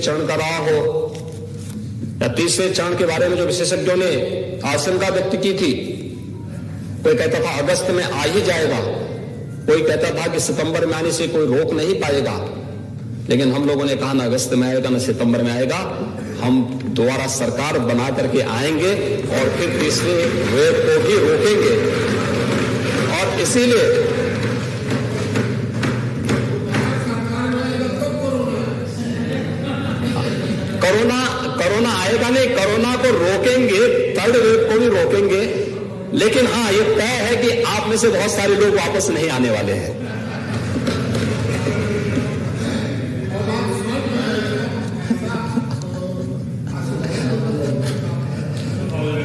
चरण का रहा हो या तीसरे चरण के बारे में जो विशेषज्ञों ने आशंका व्यक्त की थी, कोई कहता था अगस्त में आ ही जाएगा, कोई कहता था कि सितंबर में आने से कोई रोक नहीं पाएगा, लेकिन हम लोगों ने कहा ना अगस्त में आएगा ना सितंबर में आएगा, हम दोबारा सरकार बना करके आएंगे और फिर तीसरे वेव को भी रोकेंगे। और इसीलिए कोरोना आएगा नहीं, कोरोना को रोकेंगे, थर्ड वेव को भी रोकेंगे, लेकिन हाँ ये तय है कि आप में से बहुत सारे लोग वापस नहीं आने वाले हैं।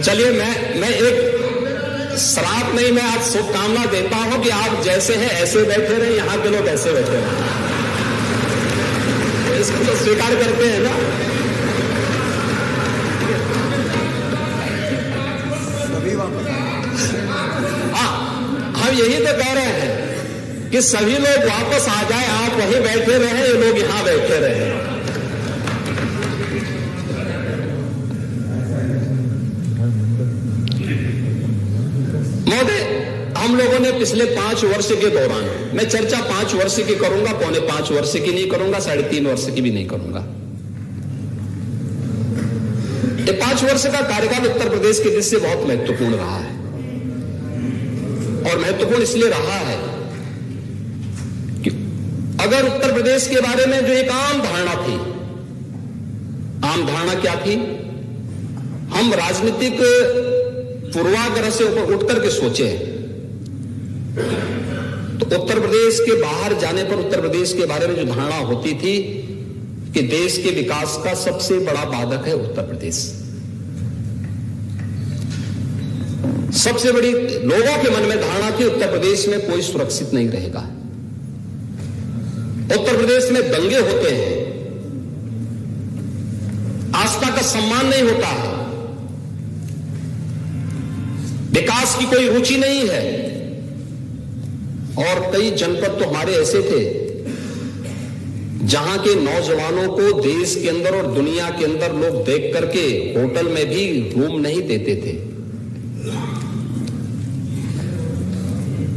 चलिए मैं एक श्राप नहीं, मैं आज शुभकामना देता हूं कि आप जैसे हैं ऐसे बैठे रहे, यहां के लोग ऐसे बैठे रहे, इसको तो स्वीकार करते हैं ना। हम यही तो कह रहे हैं कि सभी लोग वापस आ जाए, आप वहीं बैठे रहे, ये लोग यहां बैठे रहे। महोदय, हम लोगों ने पिछले 5 वर्ष के दौरान, मैं चर्चा 5 वर्ष की करूंगा, 4.5 वर्ष की नहीं करूंगा, 3.5 वर्ष की भी नहीं करूंगा। ये 5 वर्ष का कार्यकाल उत्तर प्रदेश के दृष्टि से बहुत महत्वपूर्ण रहा है, और महत्वपूर्ण इसलिए रहा है कि अगर उत्तर प्रदेश के बारे में जो एक आम धारणा थी, आम धारणा क्या थी, हम राजनीतिक पूर्वाग्रह से ऊपर उठ करके सोचे तो उत्तर प्रदेश के बाहर जाने पर उत्तर प्रदेश के बारे में जो धारणा होती थी कि देश के विकास का सबसे बड़ा बाधक है उत्तर प्रदेश। सबसे बड़ी लोगों के मन में धारणा थी उत्तर प्रदेश में कोई सुरक्षित नहीं रहेगा, उत्तर प्रदेश में दंगे होते हैं, आस्था का सम्मान नहीं होता है, विकास की कोई रुचि नहीं है। और कई जनपद तो हमारे ऐसे थे जहां के नौजवानों को देश के अंदर और दुनिया के अंदर लोग देख करके होटल में भी रूम नहीं देते थे।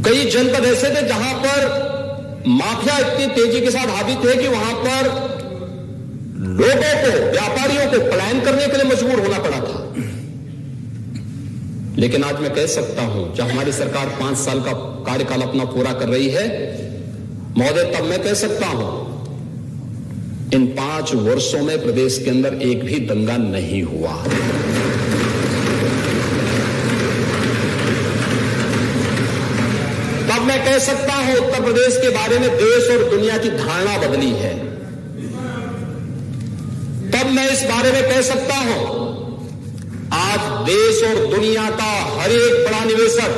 कई जनपद ऐसे थे जहां पर माफिया इतनी तेजी के साथ हावी थे कि वहां पर लोगों को, व्यापारियों को पलायन करने के लिए मजबूर होना पड़ा था। लेकिन आज मैं कह सकता हूं, जब हमारी सरकार 5 साल का कार्यकाल अपना पूरा कर रही है महोदय, तब मैं कह सकता हूं इन 5 वर्षों में प्रदेश के अंदर एक भी दंगा नहीं हुआ। तब मैं कह सकता हूं उत्तर प्रदेश के बारे में देश और दुनिया की धारणा बदली है। तब मैं इस बारे में कह सकता हूं आज देश और दुनिया का हर एक बड़ा निवेशक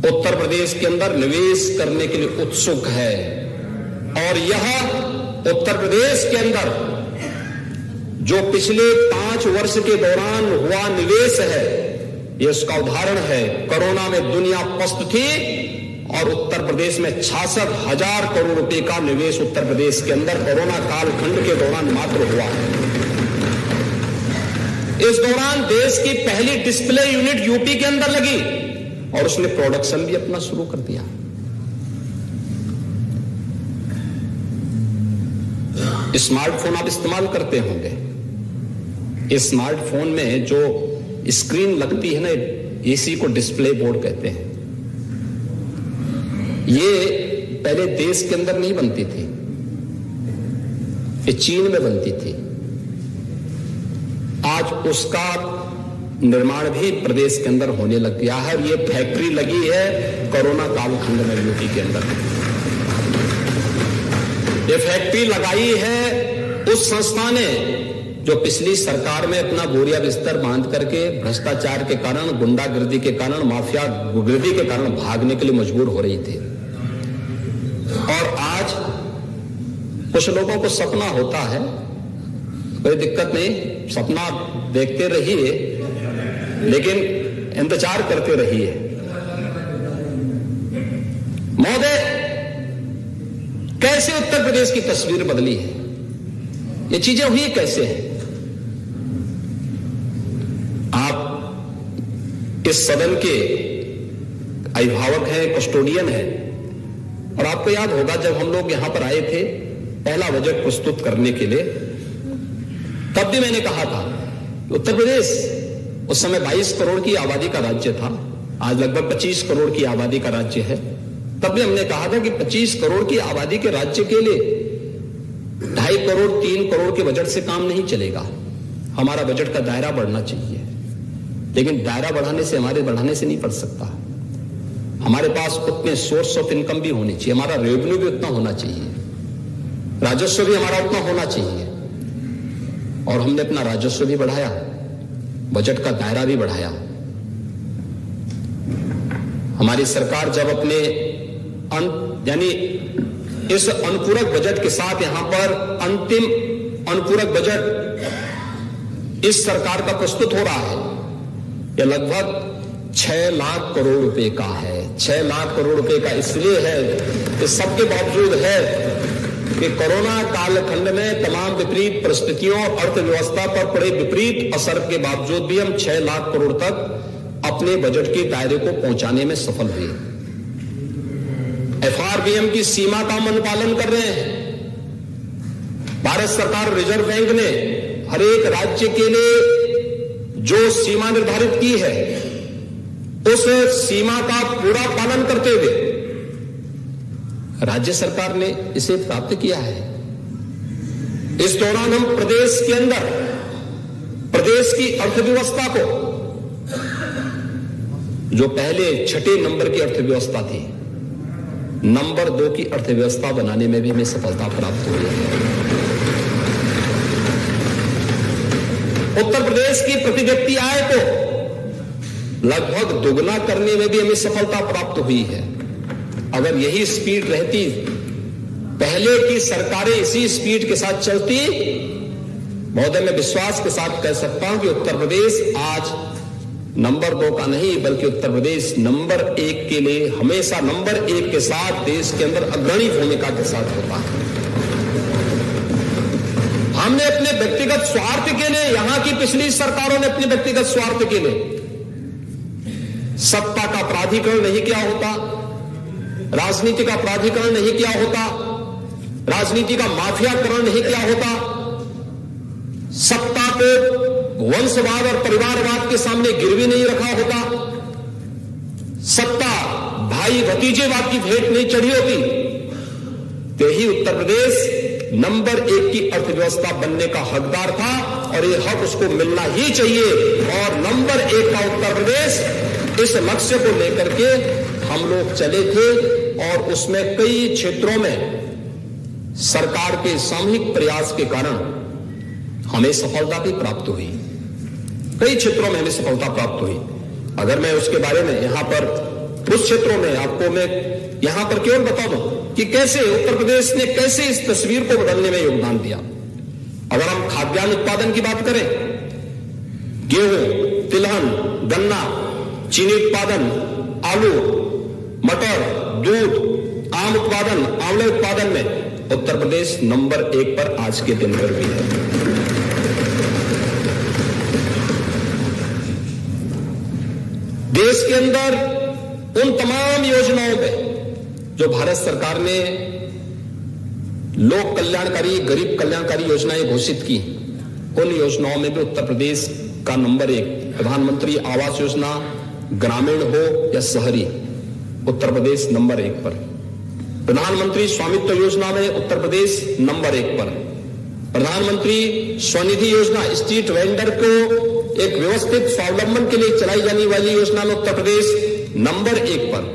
उत्तर प्रदेश के अंदर निवेश करने के लिए उत्सुक है, और यह उत्तर प्रदेश के अंदर जो पिछले 5 वर्ष के दौरान हुआ निवेश है, यह उसका उदाहरण है। कोरोना में दुनिया पस्त थी और उत्तर प्रदेश में 66,000 करोड़ रुपए का निवेश उत्तर प्रदेश के अंदर कोरोना कालखंड के दौरान मात्र हुआ है। इस दौरान देश की पहली डिस्प्ले यूनिट यूपी के अंदर लगी और उसने प्रोडक्शन भी अपना शुरू कर दिया। स्मार्टफोन आप इस्तेमाल करते होंगे, इस स्मार्टफोन में जो स्क्रीन लगती है ना, इसी को डिस्प्ले बोर्ड कहते हैं। ये पहले देश के अंदर नहीं बनती थी, ये चीन में बनती थी। आज उसका निर्माण भी प्रदेश के अंदर होने लग गया है। ये फैक्ट्री लगी है कोरोना कालखंड में यूपी के अंदर। ये फैक्ट्री लगाई है उस संस्था ने जो पिछली सरकार में अपना बोरिया बिस्तर बांध करके भ्रष्टाचार के कारण, गुंडागिर्दी के कारण, माफिया गिर्दी के कारण भागने के लिए मजबूर हो रही थी। और आज कुछ लोगों को सपना होता है, कोई दिक्कत नहीं, सपना देखते रहिए, लेकिन इंतजार करते रहिए। महोदय, कैसे उत्तर प्रदेश की तस्वीर बदली है? ये चीजें हुई कैसे हैं? आप इस सदन के अभिभावक हैं, कस्टोडियन हैं, और आपको याद होगा जब हम लोग यहां पर आए थे पहला बजट प्रस्तुत करने के लिए, तब भी मैंने कहा था उत्तर प्रदेश उस समय 22 करोड़ की आबादी का राज्य था, आज लगभग 25 करोड़ की आबादी का राज्य है। तब भी हमने कहा था कि 25 करोड़ की आबादी के राज्य के लिए 2.5 करोड़ 3 करोड़ के बजट से काम नहीं चलेगा, हमारा बजट का दायरा बढ़ना चाहिए। लेकिन दायरा बढ़ाने से नहीं बढ़ सकता, हमारे पास उतने सोर्स ऑफ इनकम भी होनी चाहिए, हमारा रेवेन्यू भी उतना होना चाहिए, राजस्व भी हमारा उतना होना चाहिए। और हमने अपना राजस्व भी बढ़ाया, बजट का दायरा भी बढ़ाया। हमारी सरकार जब अपने यानी इस अनुपूरक बजट के साथ यहां पर अंतिम अनुपूरक बजट इस सरकार का प्रस्तुत हो रहा है, यह लगभग 6 लाख करोड़ रुपए का है। 6 लाख करोड़ रुपए का इसलिए है, इस सबके बावजूद है कि कोरोना कालखंड में तमाम विपरीत परिस्थितियों और अर्थव्यवस्था पर पड़े विपरीत असर के बावजूद भी हम 6 लाख करोड़ तक अपने बजट के दायरे को पहुंचाने में सफल हुए। एफआरबीएम की सीमा का हम अनुपालन कर रहे हैं। भारत सरकार, रिजर्व बैंक ने हर एक राज्य के लिए जो सीमा निर्धारित की है, उस सीमा का पूरा पालन करते हुए राज्य सरकार ने इसे प्राप्त किया है। इस दौरान हम प्रदेश के अंदर प्रदेश की अर्थव्यवस्था को, जो पहले 6 नंबर की अर्थव्यवस्था थी, नंबर 2 की अर्थव्यवस्था बनाने में भी हमें सफलता प्राप्त हुई है। उत्तर प्रदेश की प्रति व्यक्ति आय को लगभग दोगुना करने में भी हमें सफलता प्राप्त हुई है। अगर यही स्पीड रहती, पहले की सरकारें इसी स्पीड के साथ चलती, महोदय मैं विश्वास के साथ कह सकता हूं कि उत्तर प्रदेश आज नंबर 2 का नहीं, बल्कि उत्तर प्रदेश नंबर 1 के लिए हमेशा नंबर 1 के साथ देश के अंदर अग्रणी भूमिका के साथ होता है। हमने अपने व्यक्तिगत स्वार्थ के लिए, यहां की पिछली सरकारों ने अपने व्यक्तिगत स्वार्थ के लिए सत्ता का प्राधिकरण नहीं किया होता, राजनीति का प्राधिकरण नहीं किया होता, राजनीति का माफियाकरण नहीं किया होता, सत्ता को वंशवाद और परिवारवाद के सामने गिरवी नहीं रखा होता, सत्ता भाई भतीजेवाद की भेंट नहीं चढ़ी होती, तो ही उत्तर प्रदेश नंबर 1 की अर्थव्यवस्था बनने का हकदार था, और यह हक उसको मिलना ही चाहिए। और नंबर 1 का उत्तर प्रदेश, इस लक्ष्य को लेकर के हम लोग चले थे, और उसमें कई क्षेत्रों में सरकार के सामूहिक प्रयास के कारण हमें सफलता भी प्राप्त हुई। कई क्षेत्रों में हमें सफलता प्राप्त हुई। अगर मैं उसके बारे में यहां पर उस क्षेत्रों में आपको मैं यहां पर केवल बता दूं कि कैसे उत्तर प्रदेश ने कैसे इस तस्वीर को बदलने में योगदान दिया। अगर हम खाद्यान्न उत्पादन की बात करें, गेहूं, तिलहन, गन्ना, चीनी उत्पादन, आलू, मटर, दूध, आम उत्पादन, आंवले उत्पादन में उत्तर प्रदेश नंबर 1 पर आज के दिन पर भी है। देश के अंदर उन तमाम योजनाओं पे जो भारत सरकार ने लोक कल्याणकारी, गरीब कल्याणकारी योजनाएं घोषित की, उन योजनाओं में भी उत्तर प्रदेश का नंबर 1, प्रधानमंत्री आवास योजना, ग्रामीण हो या शहरी, उत्तर प्रदेश नंबर 1 पर। प्रधानमंत्री स्वामित्व योजना में उत्तर प्रदेश नंबर 1 पर। प्रधानमंत्री स्वनिधि योजना, स्ट्रीट वेंडर को एक व्यवस्थित स्वावलंबन के लिए चलाई जाने वाली योजना में उत्तर प्रदेश नंबर 1 पर।